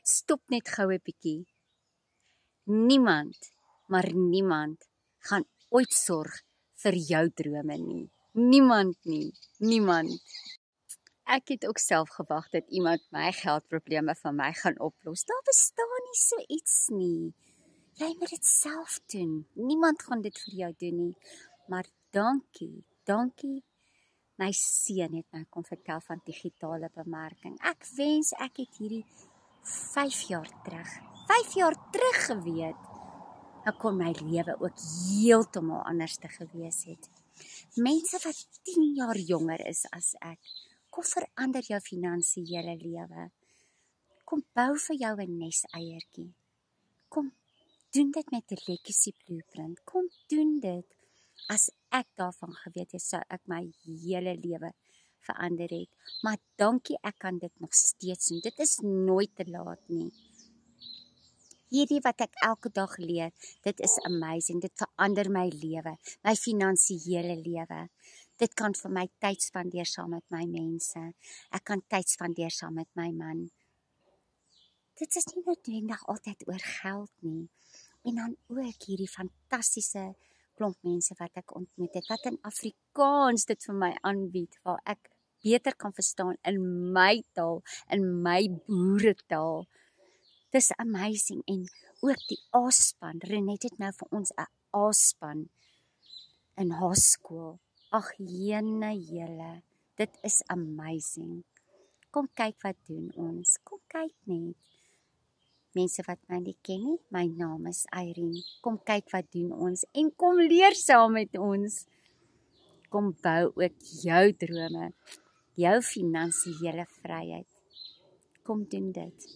Stop net gou 'n bietjie. Niemand, maar niemand gaan ooit sorg vir jou drome nie. Niemand nie, niemand. Ek het ook self gewag dat iemand my geldprobleme van my gaan oplos. Daar bestaan nie so iets nie. Jy moet dit self doen. Niemand gaan dit vir jou doen nie. Maar dankie. My seun het my kom vertel van digitale bemarking. Ek wens ek het hierdie 5 jaar terug geweet. Dan kon my lewe ook heeltemal anders te gewees het. Mense wat 10 jaar jonger is as ek, kom verander jou finansiële lewe. Kom bou vir jou 'n neseiertjie. Kom doen dit met 'n legacy blueprint. Kom doen dit. As ek daarvan geweet het, sou ek my hele lewe verander het. Maar dankie, ek kan dit nog steeds doen. Dit is nooit te laat nie. Hierdie wat ek elke dag leer, dit is amazing. Dit verander my lewe, my finansiële lewe. Dit kan vir my tyd spandeer saam met my mense. Ek kan tyd spandeer saam met my man. Dit is nie noodwendig altyd oor geld nie. En dan ook hierdie fantastiese klomp mense wat ek ontmoet het, wat in Afrikaans dit vir my aanbied, waar ek beter kan verstaan in my taal, in my boeretaal. Dis amazing. En ook die A-span, Renet het nou vir ons 'n A-span in haar skool. Ag jene jele, dit is amazing. Kom kyk wat doen ons, kom kyk net. Mense wat my nie ken nie, my naam is Irene. Kom kyk wat doen ons en kom leer saam met ons. Kom bou ook jou drome, jou finansiële vryheid. Kom doen dit.